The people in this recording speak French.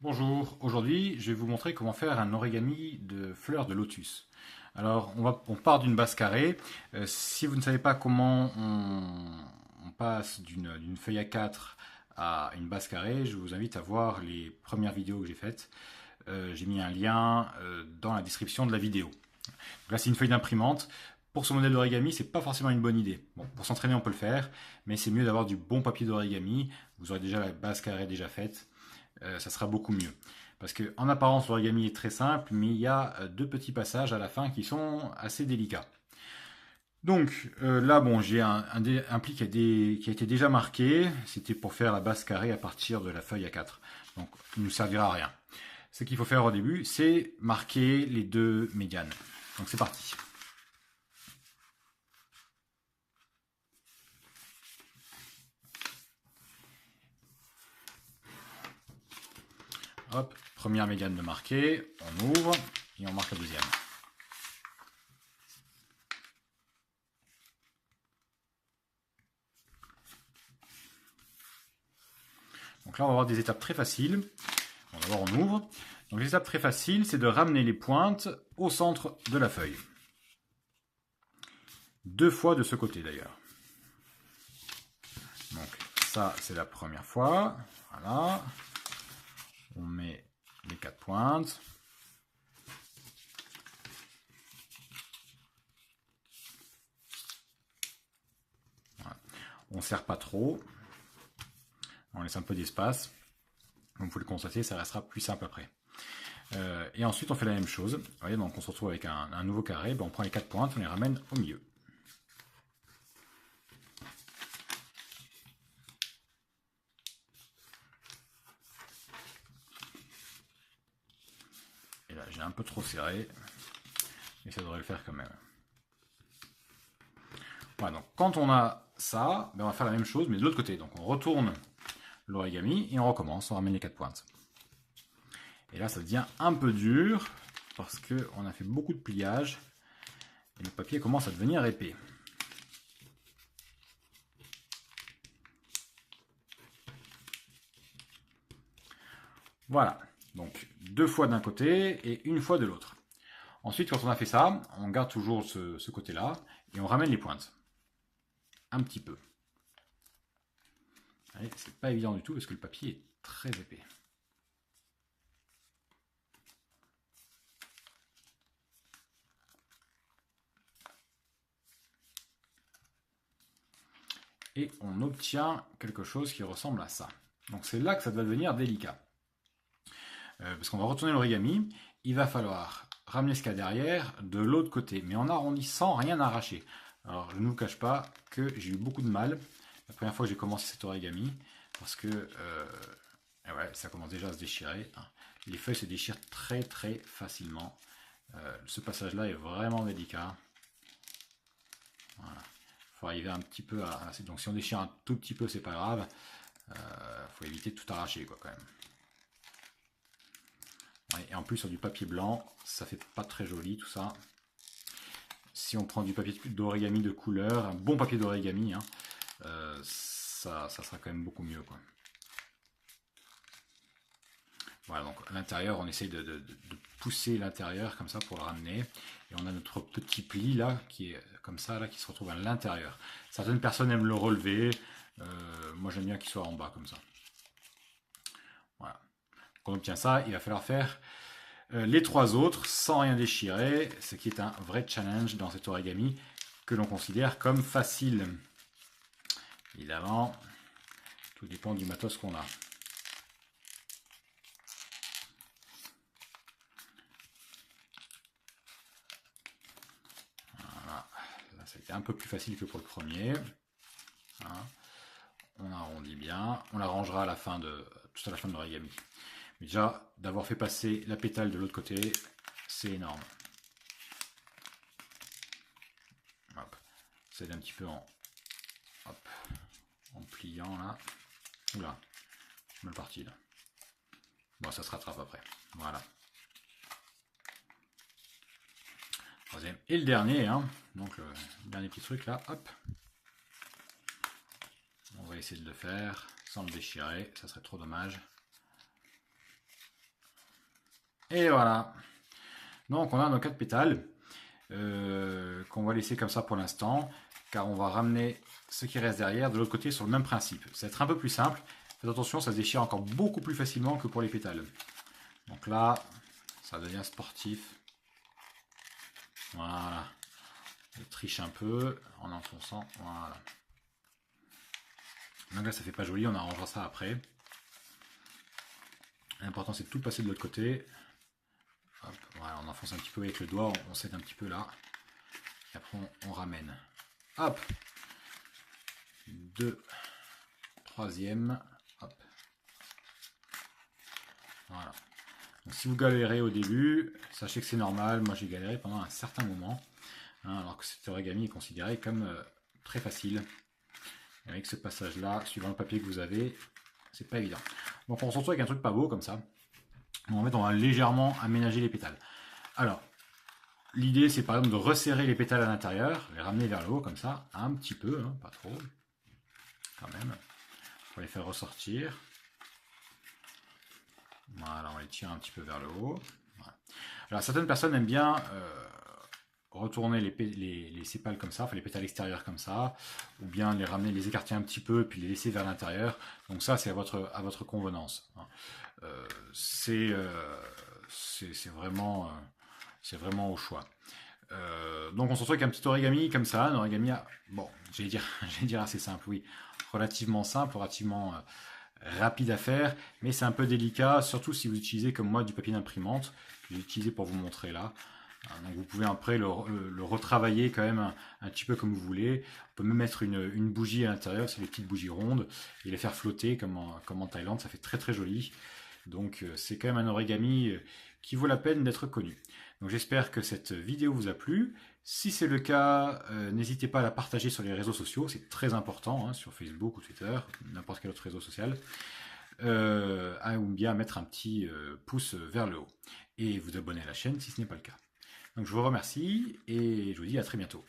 Bonjour, aujourd'hui je vais vous montrer comment faire un origami de fleurs de lotus. Alors on part d'une base carrée. Si vous ne savez pas comment on passe d'une feuille A4 à une base carrée, je vous invite à voir les premières vidéos que j'ai faites. J'ai mis un lien dans la description de la vidéo. Donc là c'est une feuille d'imprimante. Pour ce modèle d'origami, c'est pas forcément une bonne idée. Bon, pour s'entraîner on peut le faire, mais c'est mieux d'avoir du bon papier d'origami. Vous aurez déjà la base carrée déjà faite. Ça sera beaucoup mieux. Parce que en apparence, l'origami est très simple, mais il y a deux petits passages à la fin qui sont assez délicats. Donc là, bon, j'ai un pli qui a été déjà marqué. C'était pour faire la base carrée à partir de la feuille A4. Donc, il ne nous servira à rien. Ce qu'il faut faire au début, c'est marquer les deux médianes. Donc, c'est parti. Hop, première médiane de marquer, on ouvre et on marque la deuxième. Donc là, on va avoir des étapes très faciles. Bon, d'abord, on ouvre. Donc les étapes très faciles, c'est de ramener les pointes au centre de la feuille. Deux fois de ce côté d'ailleurs. Donc ça, c'est la première fois. Voilà. On met les quatre pointes. Voilà. On ne serre pas trop. On laisse un peu d'espace. Comme vous pouvez le constater, ça restera plus simple après. Et ensuite, on fait la même chose. Vous voyez, donc on se retrouve avec un nouveau carré. Ben, on prend les quatre pointes, on les ramène au milieu. Et là, j'ai un peu trop serré. Mais ça devrait le faire quand même. Voilà, donc quand on a ça, ben on va faire la même chose, mais de l'autre côté. Donc on retourne l'origami et on recommence, on ramène les quatre pointes. Et là, ça devient un peu dur parce qu'on a fait beaucoup de pliage et le papier commence à devenir épais. Voilà, donc deux fois d'un côté et une fois de l'autre. Ensuite, quand on a fait ça, on garde toujours ce côté-là et on ramène les pointes. Un petit peu. C'est pas évident du tout parce que le papier est très épais. Et on obtient quelque chose qui ressemble à ça. Donc c'est là que ça va devenir délicat. Parce qu'on va retourner l'origami, il va falloir ramener ce qu'il y a derrière de l'autre côté, mais en arrondissant, rien arracher. Alors je ne vous cache pas que j'ai eu beaucoup de mal la première fois que j'ai commencé cet origami, parce que ouais, ça commence déjà à se déchirer. Les feuilles se déchirent très très facilement. Ce passage-là est vraiment délicat. Voilà. Il faut arriver un petit peu à... Donc si on déchire un tout petit peu, c'est pas grave. Faut éviter de tout arracher quoi, quand même. Ouais, et en plus sur du papier blanc, ça fait pas très joli tout ça. Si on prend du papier d'origami de couleur, un bon papier d'origami, ça sera quand même beaucoup mieux, quoi. Voilà, donc à l'intérieur, on essaye de pousser l'intérieur comme ça pour le ramener. Et on a notre petit pli là, qui est comme ça, là, qui se retrouve à l'intérieur. Certaines personnes aiment le relever. Moi, j'aime bien qu'il soit en bas comme ça. Voilà. Donc on obtient ça, il va falloir faire les trois autres sans rien déchirer, ce qui est un vrai challenge dans cet origami que l'on considère comme facile. Évidemment, tout dépend du matos qu'on a. Voilà. Là, ça a été un peu plus facile que pour le premier. Hein. On arrondit bien. On l'arrangera à la fin de tout à la fin de l'origami. Mais déjà, d'avoir fait passer la pétale de l'autre côté, c'est énorme. Hop. C'est un petit peu en pliant là. Oula, je suis mal parti là. Bon, ça se rattrape après. Voilà. Troisième et le dernier, hein. Donc le dernier petit truc là, hop. On va essayer de le faire sans le déchirer, ça serait trop dommage. Et voilà. Donc on a nos 4 pétales qu'on va laisser comme ça pour l'instant, car on va ramener ce qui reste derrière de l'autre côté sur le même principe. Ça va être un peu plus simple. Faites attention, ça se déchire encore beaucoup plus facilement que pour les pétales. Donc là, ça devient sportif. Voilà. Je triche un peu en enfonçant. Voilà. Donc là, ça fait pas joli, on arrangera ça après. L'important, c'est de tout passer de l'autre côté. Hop, voilà, on enfonce un petit peu avec le doigt, on s'aide un petit peu là. Et après, on ramène. Hop. 2. Troisième. Hop. Voilà. Donc, si vous galérez au début, sachez que c'est normal. Moi, j'ai galéré pendant un certain moment. Hein, alors que cet origami est considéré comme très facile. Et avec ce passage-là, suivant le papier que vous avez, c'est pas évident. Donc, on se retrouve avec un truc pas beau comme ça. Donc, en fait, on va légèrement aménager les pétales. Alors, l'idée, c'est par exemple de resserrer les pétales à l'intérieur, les ramener vers le haut comme ça, un petit peu, hein, pas trop, quand même, pour les faire ressortir. Voilà, on les tire un petit peu vers le haut. Voilà. Alors, certaines personnes aiment bien retourner les sépales comme ça, enfin les pétales extérieurs comme ça, ou bien les ramener, les écarter un petit peu, puis les laisser vers l'intérieur. Donc ça, c'est à votre convenance. C'est vraiment au choix. Donc on se retrouve avec un petit origami comme ça, un origami, bon, j'allais dire assez simple, oui, relativement simple, relativement rapide à faire, mais c'est un peu délicat, surtout si vous utilisez comme moi du papier d'imprimante, que j'ai utilisé pour vous montrer là. Donc vous pouvez après le retravailler quand même un petit peu comme vous voulez. On peut même mettre une bougie à l'intérieur, c'est des petites bougies rondes, et les faire flotter comme en Thaïlande, ça fait très très joli. Donc c'est quand même un origami qui vaut la peine d'être connu. Donc j'espère que cette vidéo vous a plu. Si c'est le cas, n'hésitez pas à la partager sur les réseaux sociaux, c'est très important, hein, sur Facebook ou Twitter, n'importe quel autre réseau social. Ou bien mettre un petit pouce vers le haut. Et vous abonner à la chaîne si ce n'est pas le cas. Donc je vous remercie et je vous dis à très bientôt.